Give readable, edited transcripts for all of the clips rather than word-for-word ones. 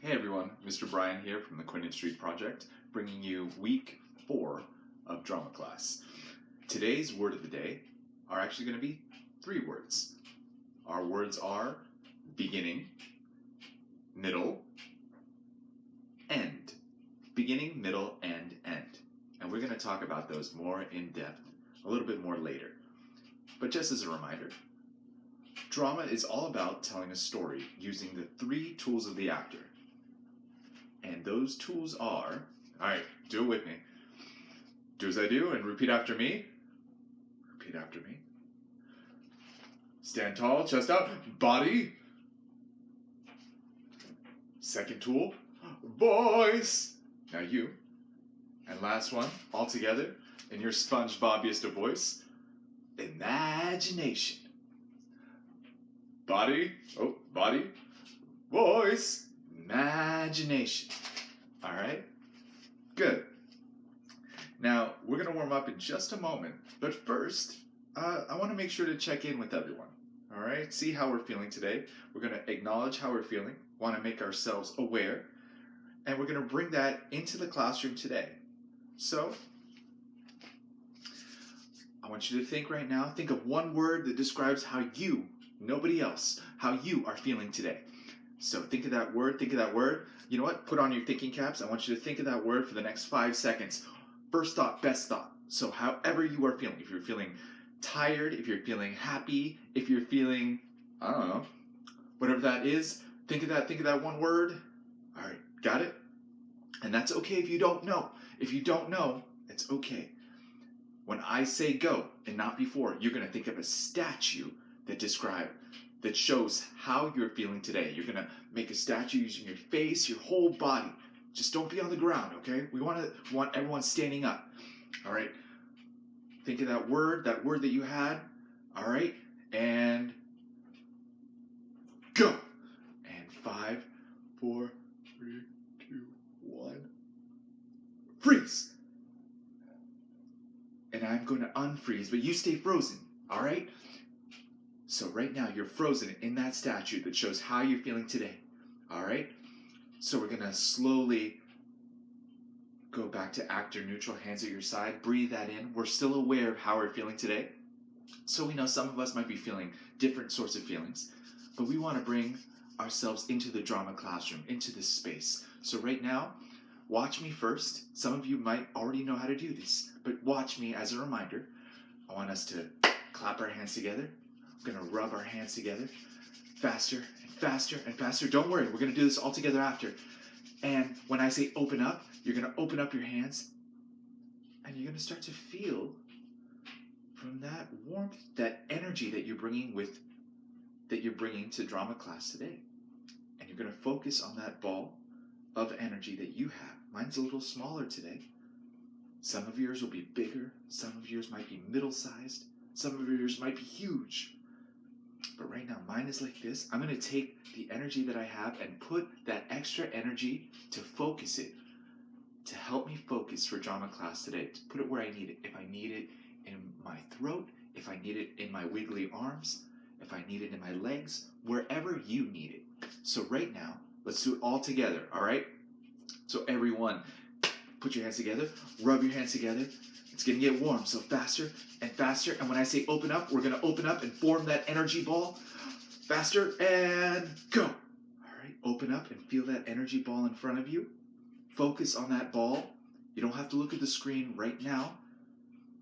Hey everyone, Mr. Bryan here from the Quinn Street Project, bringing you week 4 of drama class. Today's word of the day are actually going to be 3 words. Our words are beginning, middle, end. Beginning, middle, and end. And we're going to talk about those more in depth a little bit more later. But just as a reminder, drama is all about telling a story using the 3 tools of the actor. And those tools are, alright, do it with me. Do as I do and repeat after me. Repeat after me. Stand tall, chest out, body. Second tool, voice. Now you. And last one, all together, in your SpongeBobiest of voice, imagination. Body, body, voice, imagination. All right? Good. Now, we're going to warm up in just a moment, but first, I want to make sure to check in with everyone. All right? See how we're feeling today. We're going to acknowledge how we're feeling, want to make ourselves aware, and we're going to bring that into the classroom today. So, I want you to think right now, think of one word that describes how you, nobody else, how you are feeling today. So think of that word, You know what? Put on your thinking caps. I want you to think of that word for the next 5 seconds. First thought, best thought. So however you are feeling, if you're feeling tired, if you're feeling happy, if you're feeling, I don't know, whatever that is, think of that one word. All right, got it? And that's okay if you don't know. If you don't know, it's okay. When I say go and not before, you're going to think of a statue that shows how you're feeling today. You're going to make a statue using your face, your whole body. Just don't be on the ground, okay? We want everyone standing up. All right? Think of that word that you had. All right? And go. And 5, 4, 3, 2, 1. Freeze. And I'm going to unfreeze, but you stay frozen. All right? So right now, you're frozen in that statue that shows how you're feeling today. All right? So we're going to slowly go back to actor neutral, hands at your side. Breathe that in. We're still aware of how we're feeling today. So we know some of us might be feeling different sorts of feelings. But we want to bring ourselves into the drama classroom, into this space. So right now, watch me first. Some of you might already know how to do this. But watch me as a reminder. I want us to clap our hands together. We're going to rub our hands together faster and faster and faster. Don't worry, we're going to do this all together after. And when I say open up, you're going to open up your hands and you're going to start to feel from that warmth, that energy that you're bringing to drama class today. And you're going to focus on that ball of energy that you have. Mine's a little smaller today. Some of yours will be bigger. Some of yours might be middle-sized. Some of yours might be huge. But right now, mine is like this. I'm going to take the energy that I have and put that extra energy to focus it, to help me focus for drama class today, to put it where I need it. If I need it in my throat, if I need it in my wiggly arms, if I need it in my legs, wherever you need it. So right now, let's do it all together, all right? So everyone, put your hands together, rub your hands together. It's going to get warm, so faster and faster. And when I say open up, we're going to open up and form that energy ball. Faster and go. All right, open up and feel that energy ball in front of you. Focus on that ball. You don't have to look at the screen right now.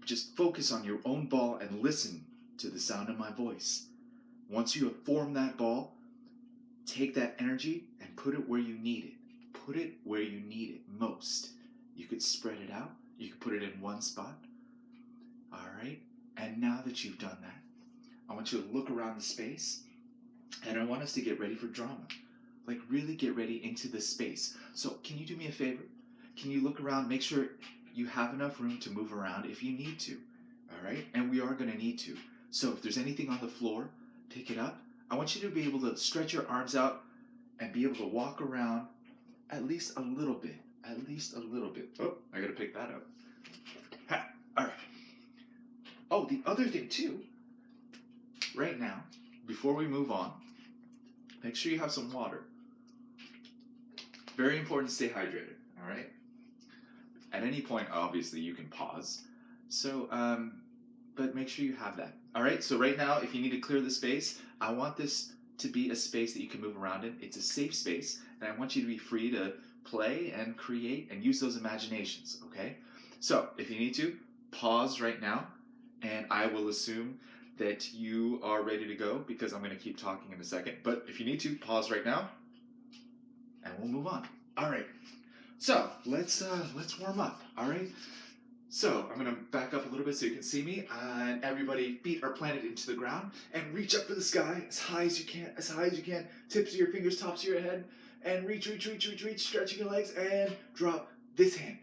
Just focus on your own ball and listen to the sound of my voice. Once you have formed that ball, take that energy and put it where you need it. Put it where you need it most. You could spread it out. You can put it in one spot. All right. And now that you've done that, I want you to look around the space and I want us to get ready for drama. Like really get ready into this space. So can you do me a favor? Can you look around, make sure you have enough room to move around if you need to. All right. And we are going to need to. So if there's anything on the floor, pick it up. I want you to be able to stretch your arms out and be able to walk around at least a little bit. At least a little bit. Oh, I got to pick that up. Ha, all right. Oh, the other thing too, right now, before we move on, make sure you have some water. Very important to stay hydrated, all right? At any point, obviously, you can pause. So, but make sure you have that. All right, so right now, if you need to clear the space, I want this to be a space that you can move around in. It's a safe space, and I want you to be free to play and create and use those imaginations, okay? So, if you need to, pause right now, and I will assume that you are ready to go because I'm going to keep talking in a second. But if you need to, pause right now, and we'll move on. All right. So let's warm up. All right. So I'm gonna back up a little bit so you can see me. And everybody, feet are planted into the ground, and reach up for the sky as high as you can, as high as you can. Tips of your fingers, tops of your head, and reach, stretching your legs, and drop this hand.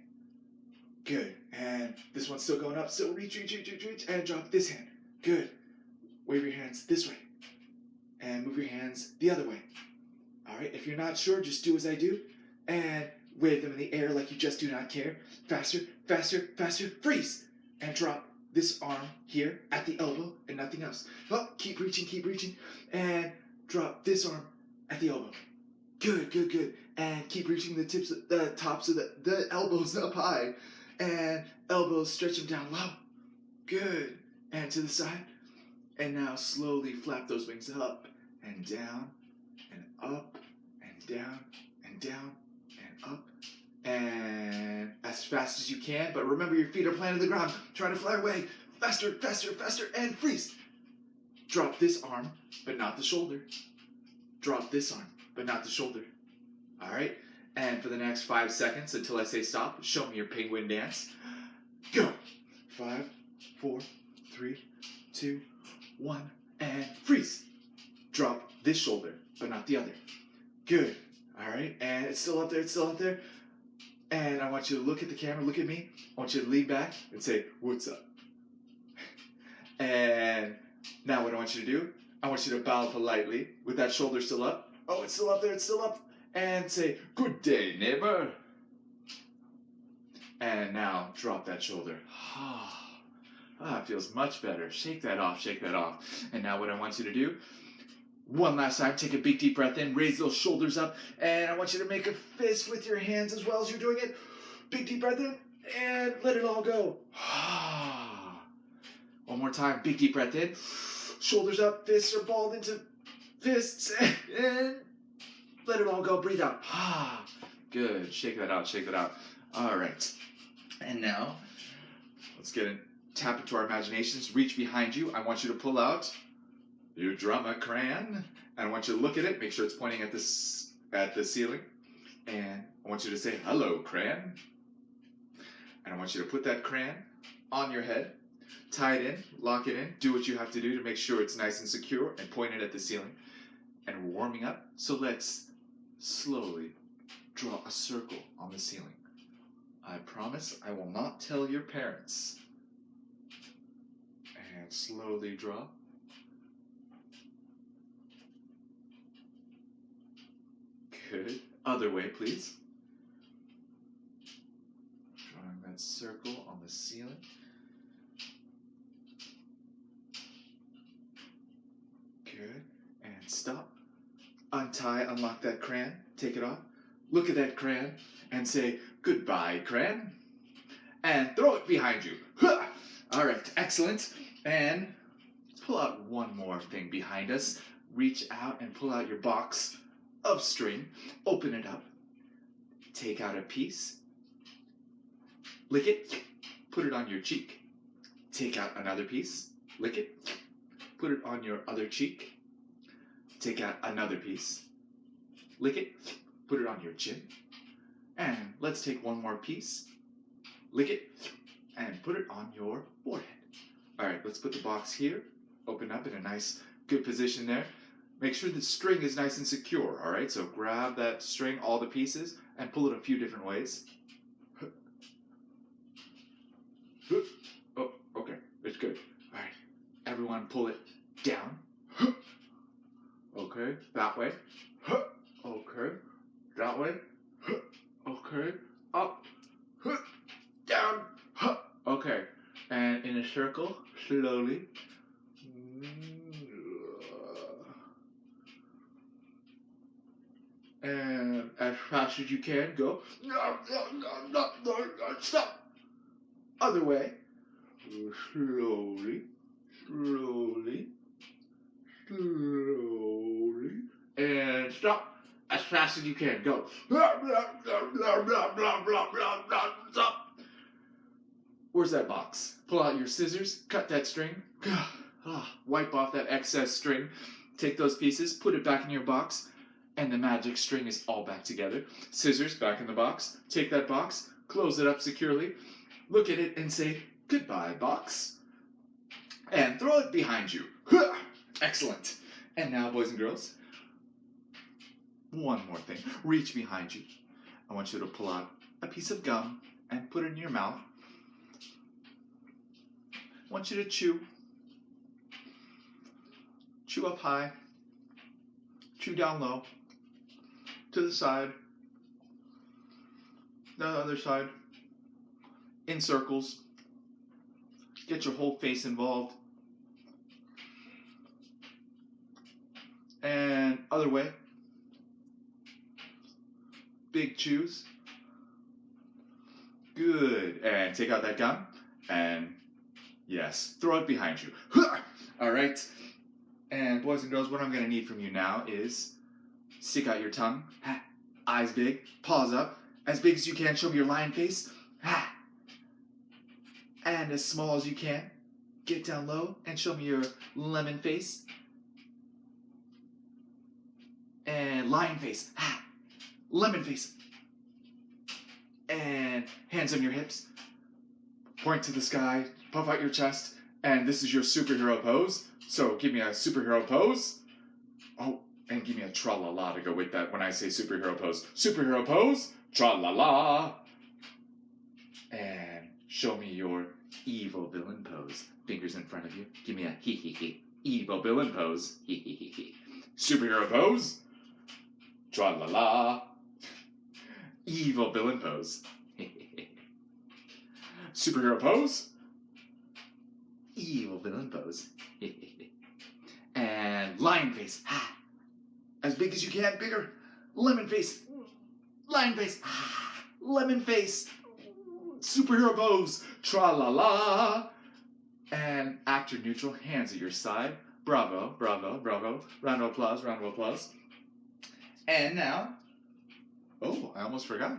Good. And this one's still going up. So reach, and drop this hand. Good. Wave your hands this way, and move your hands the other way. All right. If you're not sure, just do as I do, and wave them in the air like you just do not care. Faster, faster, faster. Freeze. And drop this arm here at the elbow and nothing else. Oh, keep reaching. And drop this arm at the elbow. Good, good, good. And keep reaching the tops of the elbows up high. And elbows, stretch them down low. Good. And to the side. And now slowly flap those wings up and down and up and down and down and up, and as fast as you can, but remember your feet are planted on the ground. Try to fly away. Faster, faster, faster, and freeze. Drop this arm, but not the shoulder. Drop this arm, but not the shoulder. All right? And for the next 5 seconds until I say stop, show me your penguin dance. Go. 5, 4, 3, 2, 1, and freeze. Drop this shoulder, but not the other. Good. All right, and it's still up there, And I want you to look at the camera, look at me. I want you to lean back and say, what's up? And now what I want you to do, I want you to bow politely with that shoulder still up. Oh, it's still up there, it's still up. And say, good day, neighbor. And now drop that shoulder. It feels much better. Shake that off. And now what I want you to do, one last time, take a big deep breath in, raise those shoulders up, and I want you to make a fist with your hands as well as you're doing it. Big deep breath in, and let it all go. One more time, big deep breath in, shoulders up, fists are balled into fists, and let it all go, breathe out. Good, shake that out. All right, and now, let's tap into our imaginations, reach behind you. I want you to pull out your drama crayon, and I want you to look at it, make sure it's pointing at the ceiling, and I want you to say, hello, crayon. And I want you to put that crayon on your head, tie it in, lock it in, do what you have to do to make sure it's nice and secure, and point it at the ceiling. And we're warming up, so let's slowly draw a circle on the ceiling. I promise I will not tell your parents. And slowly draw. Good. Other way, please. Drawing that circle on the ceiling. Good. And stop. Untie, unlock that crayon. Take it off. Look at that crayon and say, goodbye, crayon. And throw it behind you. All right, excellent. And pull out one more thing behind us. Reach out and pull out your box of string, open it up, take out a piece, lick it, put it on your cheek, take out another piece, lick it, put it on your other cheek, take out another piece, lick it, put it on your chin, and let's take one more piece, lick it, and put it on your forehead. All right, let's put the box here, open up in a nice, good position there. Make sure the string is nice and secure, all right? So grab that string, all the pieces, and pull it a few different ways. Oh, okay, it's good. All right, everyone pull it down. Okay, that way. Okay, that way. Okay, up, down. Okay, and in a circle, slowly. And as fast as you can, go. Stop. Other way. Slowly, slowly, slowly. And stop. As fast as you can, go. Stop. Where's that box? Pull out your scissors, cut that string, wipe off that excess string, take those pieces, put it back in your box, and the magic string is all back together. Scissors back in the box, take that box, close it up securely, look at it and say, goodbye, box, and throw it behind you. Excellent. And now, boys and girls, one more thing. Reach behind you. I want you to pull out a piece of gum and put it in your mouth. I want you to chew. Chew up high. Chew down low. To the side. The other side. In circles. Get your whole face involved. And other way. Big chews. Good. And take out that gum. And yes, throw it behind you. All right. And boys and girls, what I'm going to need from you now is stick out your tongue. Eyes big. Paws up. As big as you can. Show me your lion face. And as small as you can. Get down low and show me your lemon face. And lion face. Lemon face. And hands on your hips. Point to the sky. Puff out your chest. And this is your superhero pose. So give me a superhero pose. Oh, and give me a tra-la-la to go with that when I say superhero pose. Superhero pose. Tra-la-la. And show me your evil villain pose. Fingers in front of you. Give me a hee-hee-hee. Evil villain pose. Hee-hee-hee-hee. Superhero pose. Tra-la-la. Evil villain pose. Superhero pose. Evil villain pose. And lion face. As big as you can, bigger. Lemon face. Lion face. Lemon face. Superhero pose. Tra-la-la. And actor neutral, hands at your side. Bravo, bravo, bravo. Round of applause, round of applause. And now, oh, I almost forgot.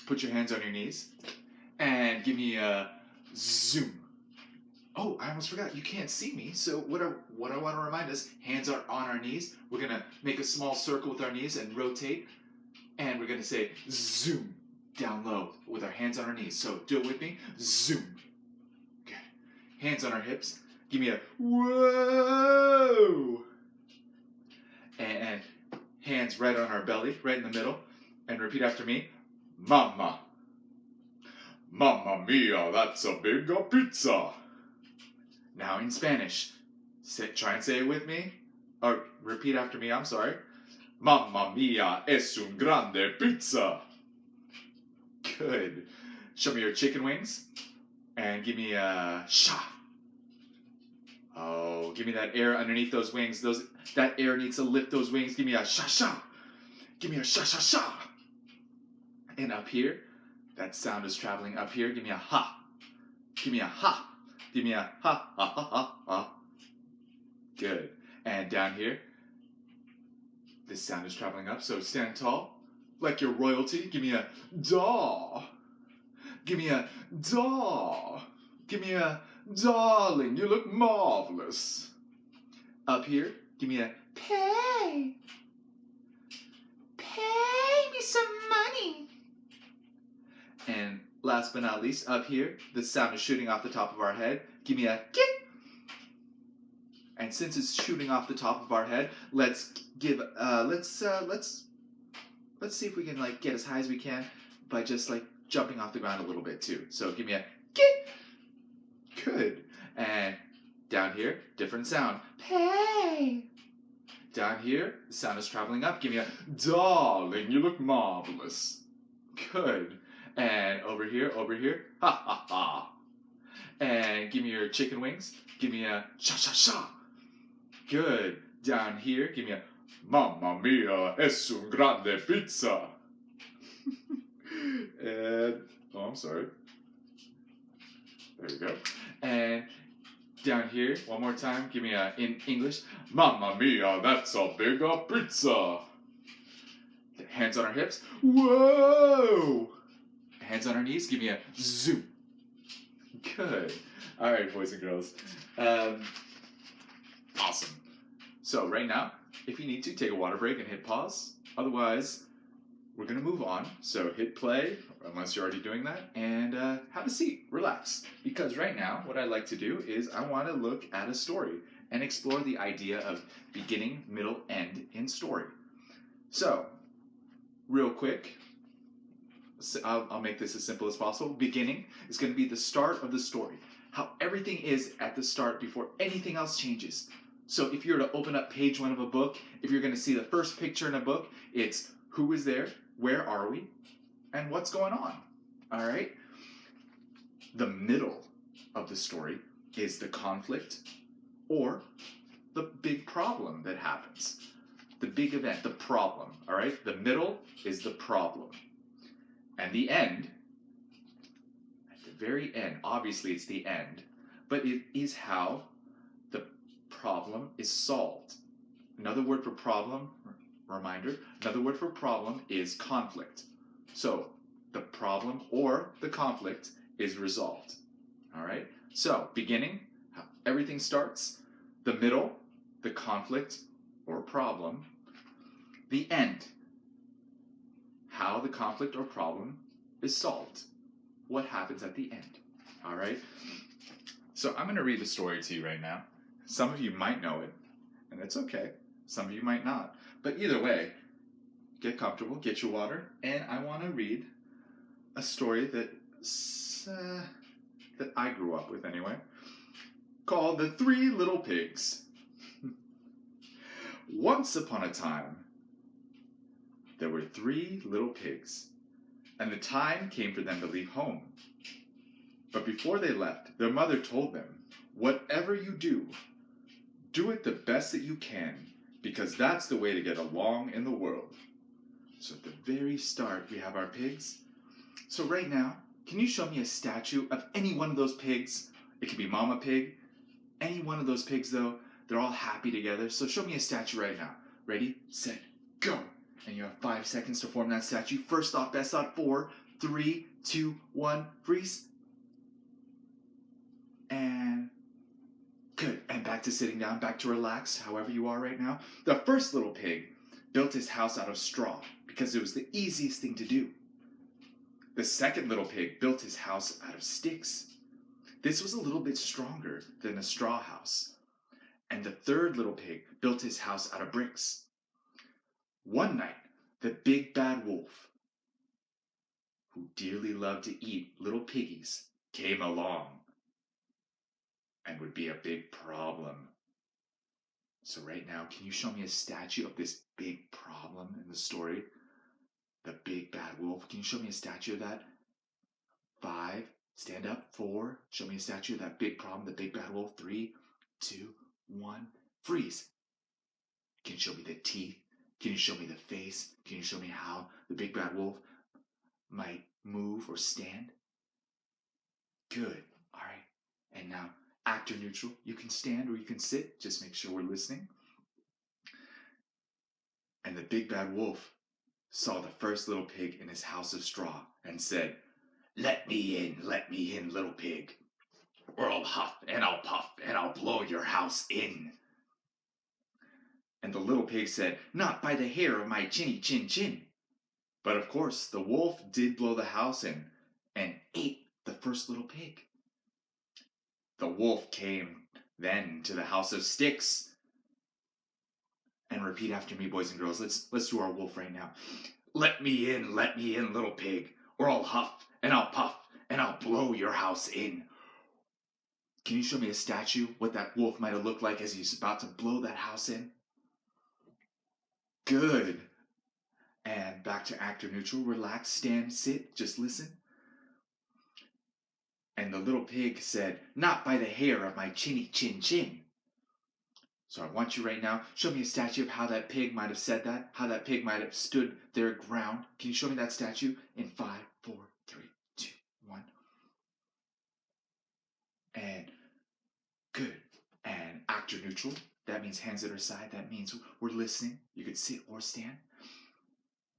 Put your hands on your knees and give me a zoom. Oh, I almost forgot. You can't see me. So what I want to remind us, hands are on our knees. We're going to make a small circle with our knees and rotate. And we're going to say zoom down low with our hands on our knees. So do it with me. Zoom. Good. Hands on our hips. Give me a whoa. And hands right on our belly, right in the middle. And repeat after me. Mama. Mamma mia, that's a big pizza. Now in Spanish. Try and say it with me. Or repeat after me, I'm sorry. Mamma mia, es un grande pizza. Good. Show me your chicken wings. And give me a sha. Oh, give me that air underneath those wings. That air needs to lift those wings. Give me a sha-sha. Give me a sha-sha-sha. And up here, that sound is traveling up here. Give me a ha. Give me a ha. Give me a ha, ha, ha, ha, ha. Good. And down here, this sound is traveling up. So stand tall, like you're royalty. Give me a daw. Give me a daw. Give me a darling, you look marvelous. Up here, give me a pay. Pay me some money. And last but not least, up here, the sound is shooting off the top of our head. Give me a kick. And since it's shooting off the top of our head, let's see if we can like get as high as we can by just like jumping off the ground a little bit too. So give me a kick. Good. And down here, different sound. Pay. Down here, the sound is traveling up. Give me a darling, you look marvelous. Good. And over here, ha ha ha. And give me your chicken wings. Give me a sha sha sha. Good. Down here, give me a Mamma mia, es un grande pizza. And, oh, I'm sorry. There you go. And down here, one more time, give me a, in English. Mamma mia, that's a big pizza. Hands on our hips. Whoa! Hands on our knees, give me a zoom. Good. All right, boys and girls. Awesome. So right now, if you need to, take a water break and hit pause. Otherwise, we're going to move on. So hit play, unless you're already doing that, and have a seat. Relax. Because right now, what I like to do is I want to look at a story and explore the idea of beginning, middle, end in story. So, real quick, I'll make this as simple as possible. Beginning is going to be the start of the story. How everything is at the start before anything else changes. So if you were to open up page 1 of a book, if you're going to see the first picture in a book, it's who is there, where are we, and what's going on. All right? The middle of the story is the conflict or the big problem that happens. The big event, the problem. All right? The middle is the problem. And the end, at the very end, obviously it's the end, but it is how the problem is solved. Another word for problem, reminder, another word for problem is conflict. So the problem or the conflict is resolved. All right? So beginning, how everything starts. The middle, the conflict or problem. The end, how the conflict or problem is solved. What happens at the end. All right? So I'm going to read the story to you right now. Some of you might know it, and it's okay. Some of you might not. But either way, get comfortable, get your water, and I want to read a story that I grew up with anyway, called The Three Little Pigs. Once upon a time, there were 3 little pigs, and the time came for them to leave home. But before they left, their mother told them, "Whatever you do, do it the best that you can, because that's the way to get along in the world." So at the very start, we have our pigs. So right now, can you show me a statue of any one of those pigs? It could be Mama Pig. Any one of those pigs, though, they're all happy together. So show me a statue right now. Ready, set, go. And you have 5 seconds to form that statue. First thought, best thought, 4, 3, 2, 1, freeze. And good. And back to sitting down, back to relax, however you are right now. The first little pig built his house out of straw because it was the easiest thing to do. The second little pig built his house out of sticks. This was a little bit stronger than a straw house. And the third little pig built his house out of bricks. One night, the big bad wolf, who dearly loved to eat little piggies, came along and would be a big problem. So right now, can you show me a statue of this big problem in the story? The big bad wolf. Can you show me a statue of that? 5, stand up. 4, show me a statue of that big problem, the big bad wolf. 3, 2, 1, freeze. Can you show me the teeth? Can you show me the face? Can you show me how the big bad wolf might move or stand? Good. All right. And now, actor neutral. You can stand or you can sit. Just make sure we're listening. And the big bad wolf saw the first little pig in his house of straw and said, let me in, little pig, or I'll huff and I'll puff and I'll blow your house in." And the little pig said, "Not by the hair of my chinny chin chin." But of course, the wolf did blow the house in and ate the first little pig. The wolf came then to the house of sticks. And repeat after me, boys and girls. Let's do our wolf right now. Let me in, little pig, or I'll huff and I'll puff and I'll blow your house in." Can you show me a statue, what that wolf might have looked like as he's about to blow that house in? Good. And back to actor neutral. Relax, stand, sit, just listen. And the little pig said, "Not by the hair of my chinny chin chin." So I want you right now, show me a statue of how that pig might have said that, how that pig might have stood their ground. Can you show me that statue in 5, 4, 3, 2, 1? And good. And actor neutral. That means hands at our side. That means we're listening. You could sit or stand.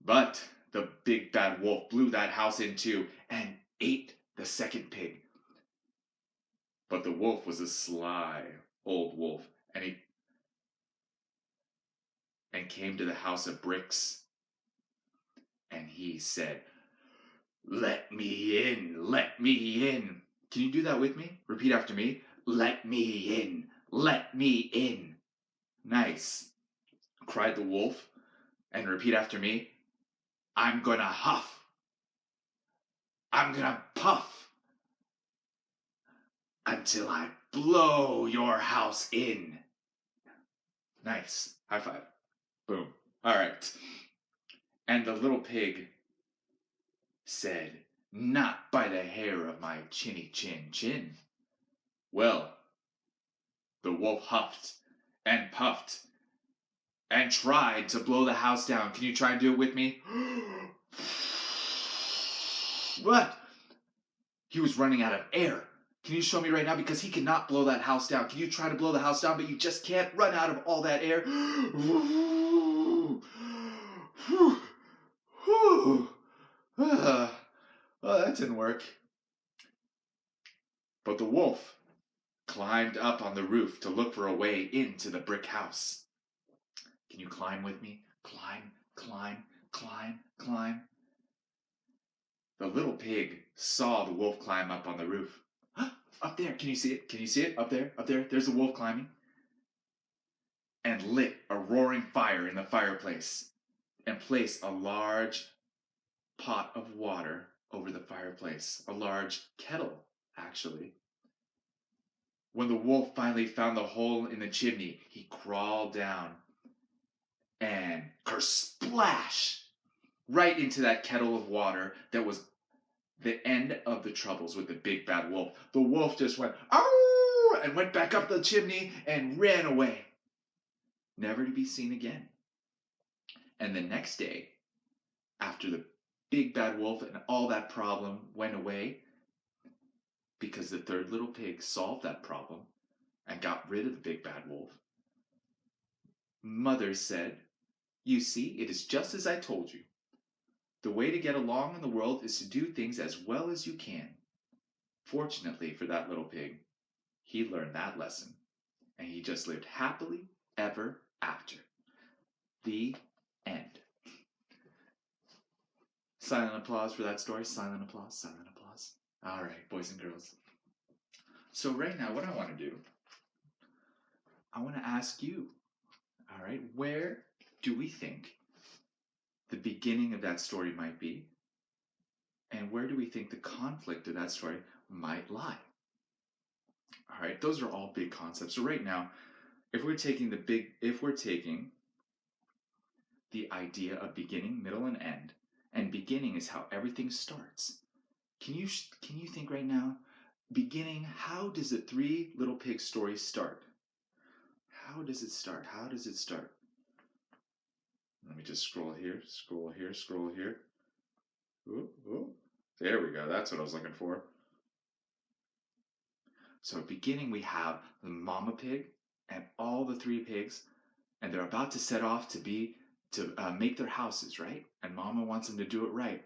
But the big bad wolf blew that house in two and ate the second pig. But the wolf was a sly old wolf, and he came to the house of bricks, and he said, "Let me in, let me in." Can you do that with me? Repeat after me. Let me in, let me in. Nice, cried the wolf, and repeat after me. I'm gonna huff, I'm gonna puff, until I blow your house in. Nice, high five. Boom. All right. And the little pig said, not by the hair of my chinny chin chin. Well, the wolf huffed and puffed and tried to blow the house down. Can you try and do it with me? What? He was running out of air. Can you show me right now? Because he cannot blow that house down. Can you try to blow the house down, but you just can't run out of all that air? Well, that didn't work. But the wolf climbed up on the roof to look for a way into the brick house. Can you climb with me? Climb, climb, climb, climb. The little pig saw the wolf climb up on the roof. Up there, can you see it? Can you see it? Up there, up there. There's the wolf climbing. And lit a roaring fire in the fireplace and placed a large pot of water over the fireplace. A large kettle, actually. When the wolf finally found the hole in the chimney, he crawled down and kersplash right into that kettle of water that was the end of the troubles with the big bad wolf. The wolf just went, "Ow!" and went back up the chimney and ran away, never to be seen again. And the next day, after the big bad wolf and all that problem went away, because the third little pig solved that problem and got rid of the big bad wolf, Mother said, "You see, it is just as I told you. The way to get along in the world is to do things as well as you can." Fortunately for that little pig, he learned that lesson, and he just lived happily ever after. The end. Silent applause for that story. Silent applause, silent applause. All right, boys and girls. So right now, what I want to do, I want to ask you, all right, where do we think the beginning of that story might be? And where do we think the conflict of that story might lie? All right, those are all big concepts. So right now, if we're taking the idea of beginning, middle, and beginning is how everything starts. Can you think right now, beginning, how does the Three Little Pigs story start? How does it start? How does it start? Let me just scroll here, scroll here, scroll here. Ooh, ooh. There we go. That's what I was looking for. So beginning, we have the mama pig and all the three pigs, and they're about to set off to make their houses, right? And mama wants them to do it right.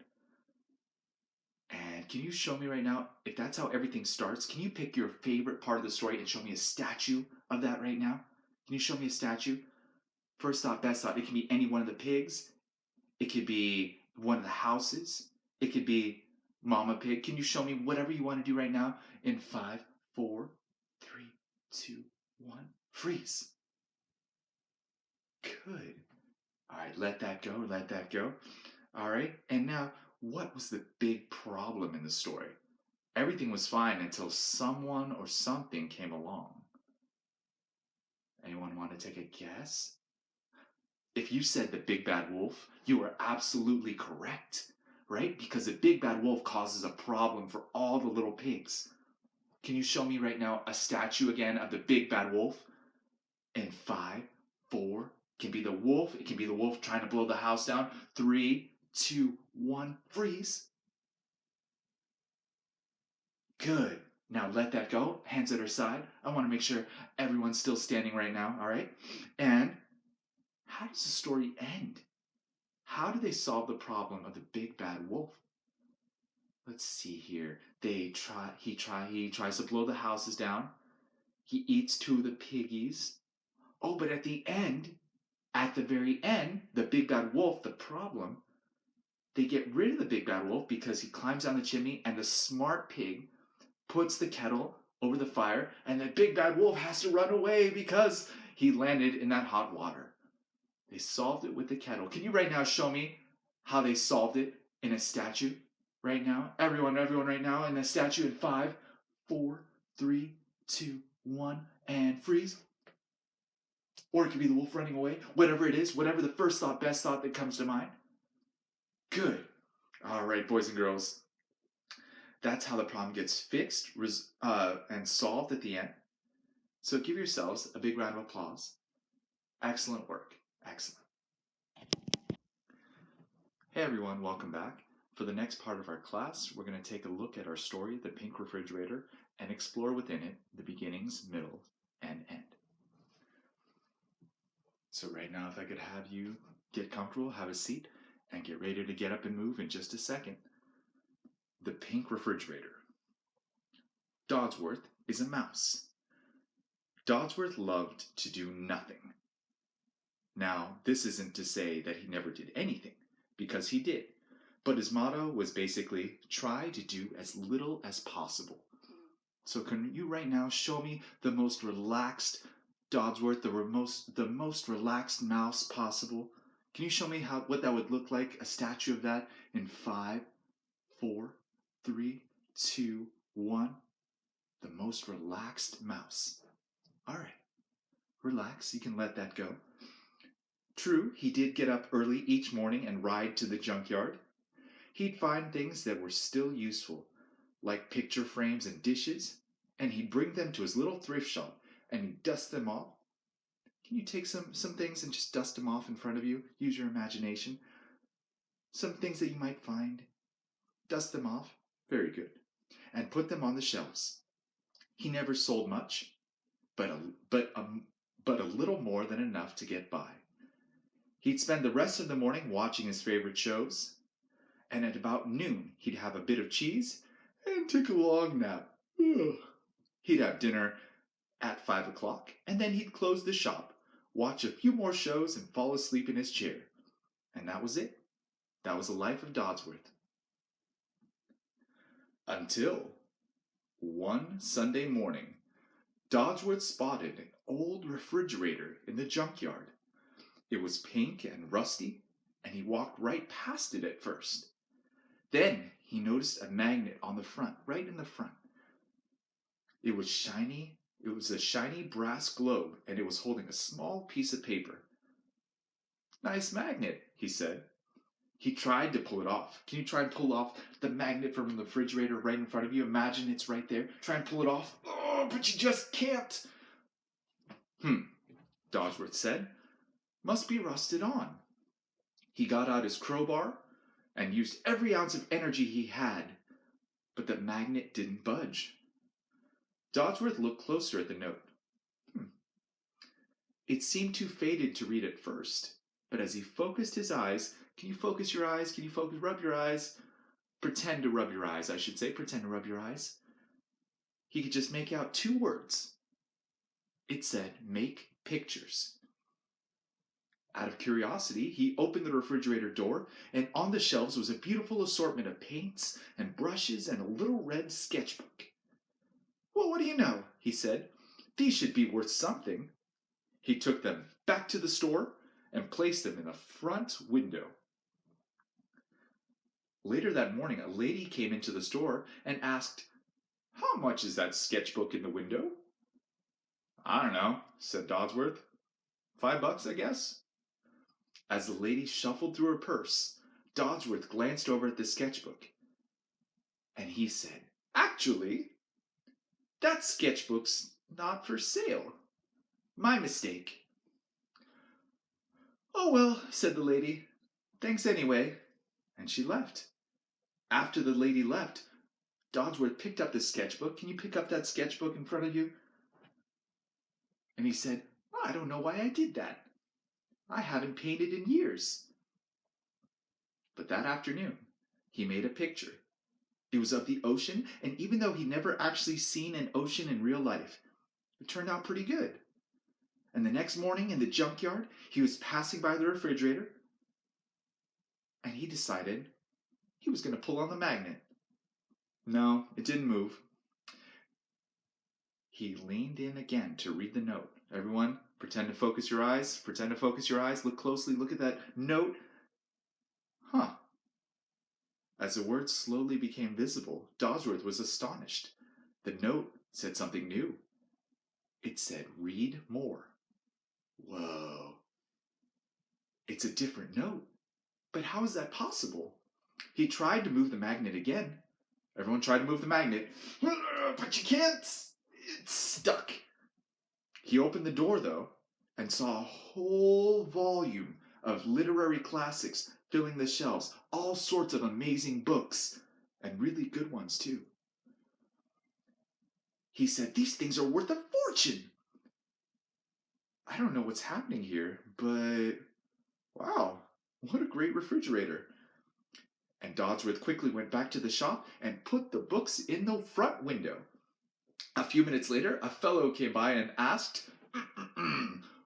And can you show me right now, if that's how everything starts, can you pick your favorite part of the story and show me a statue of that right now? Can you show me a statue? First thought, best thought, it can be any one of the pigs. It could be one of the houses. It could be Mama Pig. Can you show me whatever you want to do right now? In 5, 4, 3, 2, 1. Freeze. Good. All right, let that go, let that go. All right, and now, what was the big problem in the story? Everything was fine until someone or something came along. Anyone want to take a guess? If you said the big bad wolf, you were absolutely correct, right? Because the big bad wolf causes a problem for all the little pigs. Can you show me right now a statue again of the big bad wolf? And 5, 4, can be the wolf. It can be the wolf trying to blow the house down. 3, 2, 1, freeze. Good. Now let that go. Hands at her side. I want to make sure everyone's still standing right now, all right? And how does the story end? How do they solve the problem of the big bad wolf? Let's see here. He tries to blow the houses down. He eats 2 of the piggies. Oh, but at the very end, the big bad wolf, the problem, they get rid of the big bad wolf because he climbs down the chimney and the smart pig puts the kettle over the fire and the big bad wolf has to run away because he landed in that hot water. They solved it with the kettle. Can you right now show me how they solved it in a statue? Right now? Everyone right now in a statue in 5, 4, 3, 2, 1, and freeze. Or it could be the wolf running away. Whatever it is, whatever the first thought, best thought that comes to mind. Good. All right, boys and girls. That's how the problem gets fixed and solved at the end. So give yourselves a big round of applause. Excellent work. Excellent. Hey everyone, welcome back. For the next part of our class, we're going to take a look at our story, The Pink Refrigerator, and explore within it the beginnings, middle, and end. So right now, if I could have you get comfortable, have a seat, and get ready to get up and move in just a second. The Pink Refrigerator. Dodsworth is a mouse. Dodsworth loved to do nothing. Now, this isn't to say that he never did anything, because he did. But his motto was basically, try to do as little as possible. So can you right now show me the most relaxed Dodsworth, the most relaxed mouse possible? Can you show me what that would look like, a statue of that in 5, 4, 3, 2, 1? The most relaxed mouse. All right, relax, you can let that go. True, he did get up early each morning and ride to the junkyard. He'd find things that were still useful, like picture frames and dishes, and he'd bring them to his little thrift shop and he'd dust them off. Can you take some things and just dust them off in front of you? Use your imagination. Some things that you might find. Dust them off. Very good. And put them on the shelves. He never sold much, but a little more than enough to get by. He'd spend the rest of the morning watching his favorite shows, and at about noon, he'd have a bit of cheese and take a long nap. He'd have dinner at 5 o'clock, and then he'd close the shop, watch a few more shows, and fall asleep in his chair. And that was it. That was the life of Dodsworth. Until one Sunday morning, Dodsworth spotted an old refrigerator in the junkyard. It was pink and rusty, and he walked right past it at first. Then he noticed a magnet on the front, right in the front. It was shiny. It was a shiny brass globe, and it was holding a small piece of paper. Nice magnet, he said. He tried to pull it off. Can you try and pull off the magnet from the refrigerator right in front of you? Imagine it's right there. Try and pull it off. Oh, but you just can't. Dodsworth said. Must be rusted on. He got out his crowbar and used every ounce of energy he had, but the magnet didn't budge. Dodsworth looked closer at the note. It seemed too faded to read at first, but as he focused his eyes, can you focus your eyes? Can you focus? Rub your eyes. Pretend to rub your eyes, I should say. Pretend to rub your eyes. He could just make out 2 words. It said, make pictures. Out of curiosity, he opened the refrigerator door, and on the shelves was a beautiful assortment of paints and brushes and a little red sketchbook. Well, what do you know, he said. These should be worth something. He took them back to the store and placed them in the front window. Later that morning, a lady came into the store and asked, how much is that sketchbook in the window? I don't know, said Dodsworth. $5, I guess. As the lady shuffled through her purse, Dodsworth glanced over at the sketchbook. And he said, actually, that sketchbook's not for sale. My mistake." "Oh, well," said the lady. "Thanks anyway." And she left. After the lady left, Dodsworth picked up the sketchbook. Can you pick up that sketchbook in front of you? And he said, "Oh, I don't know why I did that. I haven't painted in years." But that afternoon, he made a picture. It was of the ocean, and even though he'd never actually seen an ocean in real life, it turned out pretty good. And the next morning in the junkyard, he was passing by the refrigerator, and he decided he was going to pull on the magnet. No, it didn't move. He leaned in again to read the note. Everyone, pretend to focus your eyes. Pretend to focus your eyes. Look closely. Look at that note. Huh. As the words slowly became visible, Dodsworth was astonished. The note said something new. It said, "Read more." Whoa. It's a different note. But how is that possible? He tried to move the magnet again. Everyone tried to move the magnet. But you can't. It's stuck. He opened the door, though, and saw a whole volume of literary classics filling the shelves, all sorts of amazing books, and really good ones, too. He said, "These things are worth a fortune." I don't know what's happening here, but wow, what a great refrigerator. And Dodsworth quickly went back to the shop and put the books in the front window. A few minutes later, a fellow came by and asked,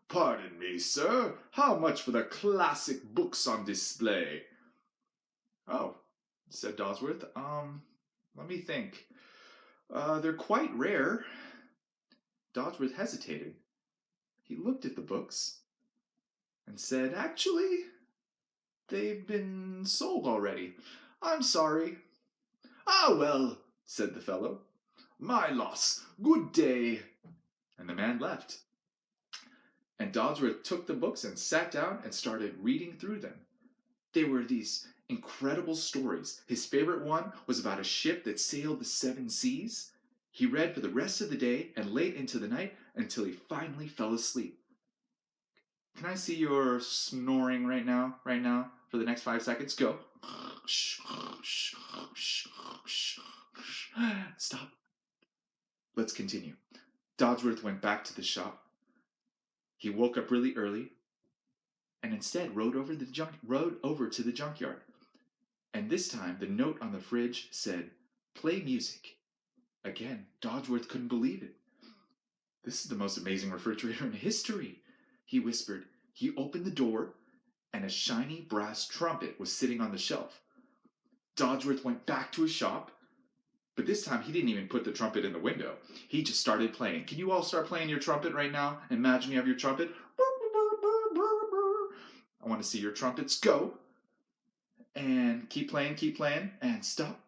"Pardon me, sir, how much for the classic books on display?" "Oh," said Dodsworth, let me think. They're quite rare." Dodsworth hesitated. He looked at the books and said, "Actually, they've been sold already. I'm sorry." "Ah, well," said the fellow. "My loss. Good day." And the man left. And Dodsworth took the books and sat down and started reading through them. They were these incredible stories. His favorite one was about a ship that sailed the seven seas. He read for the rest of the day and late into the night until he finally fell asleep. Can I see your snoring right now? Right now? For the next 5 seconds? Go. Stop. Let's continue. Dodsworth went back to the shop. He woke up really early and instead rode over to the junkyard. And this time the note on the fridge said, "Play music." Again, Dodsworth couldn't believe it. "This is the most amazing refrigerator in history," he whispered. He opened the door, and a shiny brass trumpet was sitting on the shelf. Dodsworth went back to his shop, but this time he didn't even put the trumpet in the window. He just started playing. Can you all start playing your trumpet right now? Imagine you have your trumpet. I want to see your trumpets. Go. And keep playing, and stop.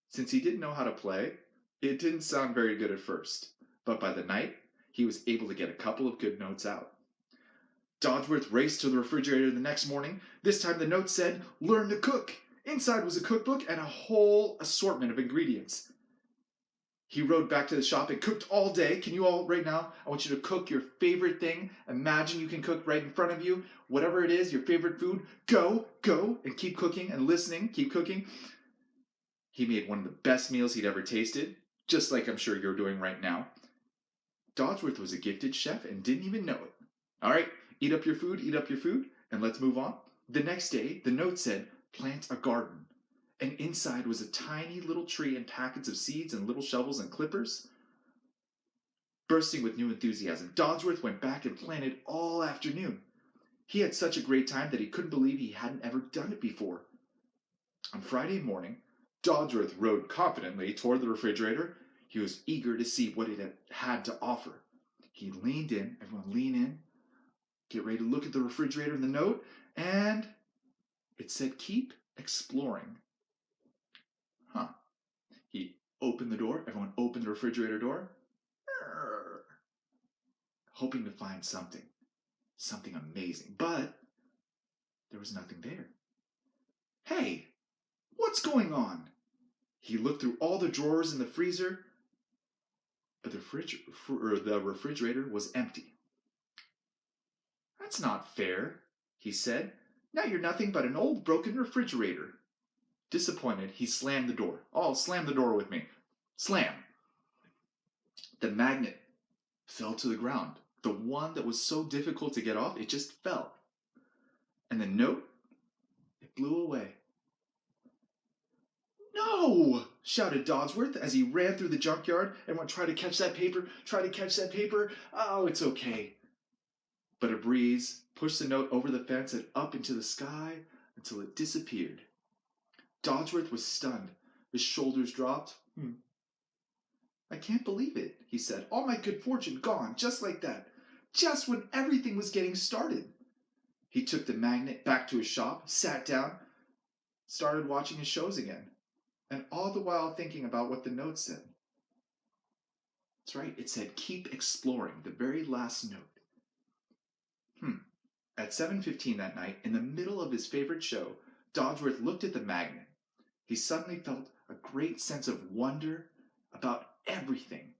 Since he didn't know how to play, it didn't sound very good at first, but by the night, he was able to get a couple of good notes out. Dodsworth raced to the refrigerator the next morning. This time the note said, "Learn to cook." Inside was a cookbook and a whole assortment of ingredients. He rode back to the shop and cooked all day. Can you all, right now, I want you to cook your favorite thing. Imagine you can cook right in front of you. Whatever it is, your favorite food, go, and keep cooking and listening. Keep cooking. He made one of the best meals he'd ever tasted, just like I'm sure you're doing right now. Dodsworth was a gifted chef and didn't even know it. All right, eat up your food, and let's move on. The next day, the note said, "Plant a garden." And inside was a tiny little tree and packets of seeds and little shovels and clippers. Bursting with new enthusiasm, Dodsworth went back and planted all afternoon. He had such a great time that he couldn't believe he hadn't ever done it before. On Friday morning, Dodsworth rode confidently toward the refrigerator. He was eager to see what it had to offer. He leaned in. Everyone lean in. Get ready to look at the refrigerator and the note. And it said, "Keep exploring." Huh. He opened the door. Everyone opened the refrigerator door. Hoping to find something amazing. But there was nothing there. Hey, what's going on? He looked through all the drawers in the freezer. but the refrigerator was empty. "That's not fair," he said. "Now you're nothing but an old broken refrigerator." Disappointed, he slammed the door. "Oh, slam the door with me." Slam! The magnet fell to the ground. The one that was so difficult to get off, it just fell. And the note, it blew away. "No!" shouted Dodsworth as he ran through the junkyard and went, "Try to catch that paper, try to catch that paper. Oh, it's okay." But a breeze pushed the note over the fence and up into the sky until it disappeared. Dodsworth was stunned. His shoulders dropped. "I can't believe it," he said. "All my good fortune gone, just like that. Just when everything was getting started." He took the magnet back to his shop, sat down, started watching his shows again, and all the while thinking about what the note said. That's right, it said, "Keep exploring," the very last note. At 7:15 that night, in the middle of his favorite show, Dodsworth looked at the magnet. He suddenly felt a great sense of wonder about everything.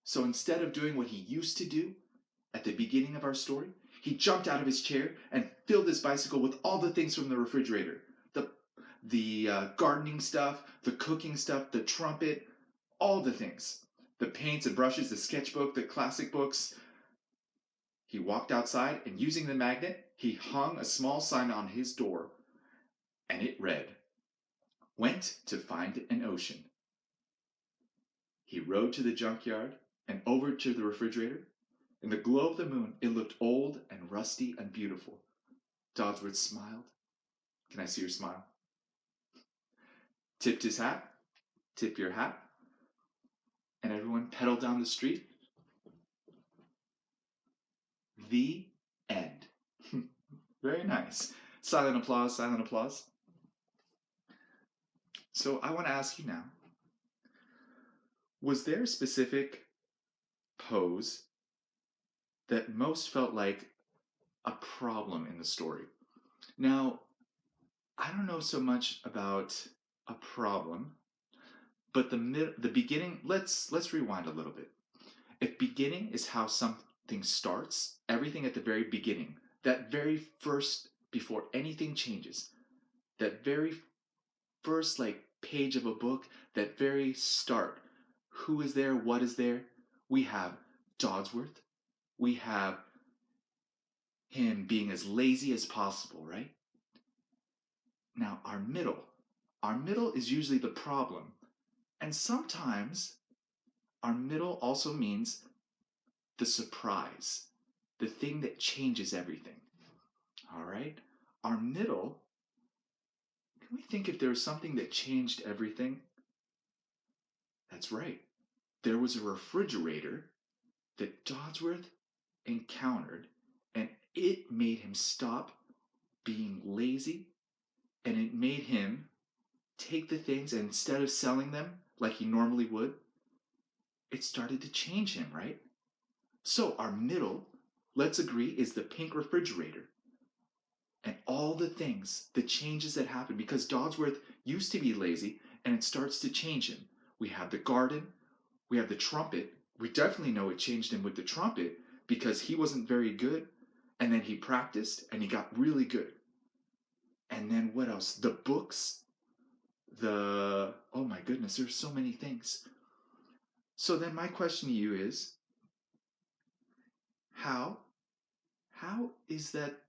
So instead of doing what he used to do at the beginning of our story, he jumped out of his chair and filled his bicycle with all the things from the refrigerator. The gardening stuff, the cooking stuff, the trumpet, all the things. The paints and brushes, the sketchbook, the classic books. He walked outside, and using the magnet, he hung a small sign on his door, and it read, "Went to find an ocean." He rode to the junkyard and over to the refrigerator. In the glow of the moon, it looked old and rusty and beautiful. Dodsworth smiled. Can I see your smile? Tipped his hat. Tip your hat. And everyone pedaled down the street. The end. Very nice. Silent applause, silent applause. So I want to ask you now, was there a specific pose that most felt like a problem in the story? Now, I don't know so much about a problem, but the beginning, let's rewind a little bit. If beginning is how something starts, everything at the very beginning, that very first, before anything changes, that very first page of a book, that very start, who is there, what is there? We have Dodsworth. We have him being as lazy as possible, right? Now, our middle is usually the problem. And sometimes our middle also means the surprise, the thing that changes everything. All right? Our middle, can we think if there was something that changed everything? That's right. There was a refrigerator that Dodsworth encountered, and it made him stop being lazy, and it made him take the things, and instead of selling them like he normally would, it started to change him, right? So our middle, let's agree, is the pink refrigerator. And all the things, the changes that happen, because Dodsworth used to be lazy, and it starts to change him. We have the garden, we have the trumpet. We definitely know it changed him with the trumpet, because he wasn't very good, and then he practiced, and he got really good. And then what else? The books, oh my goodness, there's so many things. So then my question to you is, how is that,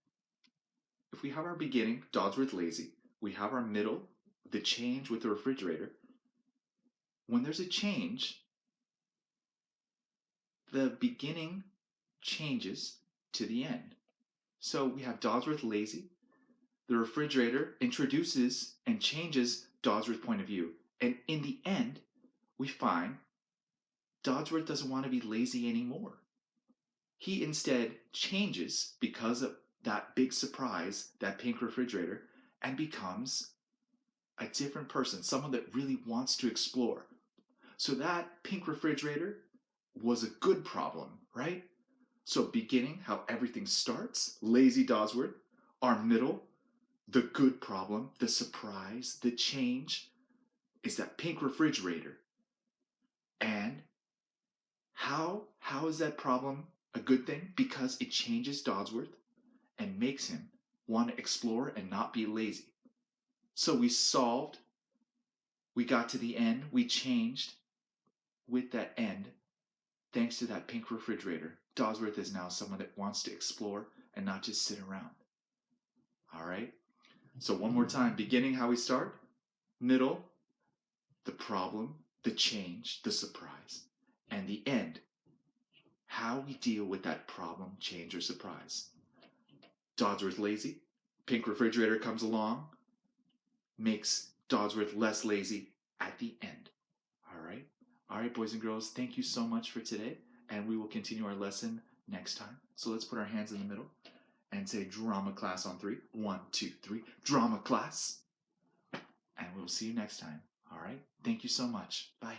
if we have our beginning, Dodsworth lazy, we have our middle, the change with the refrigerator, when there's a change, the beginning changes to the end. So we have Dodsworth lazy, the refrigerator introduces and changes Dodsworth's point of view, and in the end, we find Dodsworth doesn't want to be lazy anymore. He instead changes because of that big surprise, that pink refrigerator, and becomes a different person, someone that really wants to explore. So that pink refrigerator was a good problem, right? So beginning, how everything starts, lazy Dodsworth. Our middle, the good problem, the surprise, the change, is that pink refrigerator. And How is that problem a good thing? Because it changes Dodsworth and makes him want to explore and not be lazy. So we solved, we got to the end, we changed with that end. Thanks to that pink refrigerator, Dodsworth is now someone that wants to explore and not just sit around. All right? So one more time, beginning how we start, middle, the problem, the change, the surprise, and the end, how we deal with that problem, change, or surprise. Dodsworth lazy, pink refrigerator comes along, makes Dodsworth less lazy at the end. All right, boys and girls, thank you so much for today, and we will continue our lesson next time. So let's put our hands in the middle and say drama class on 3. 1, 2, 3, drama class. And we'll see you next time. All right, thank you so much. Bye.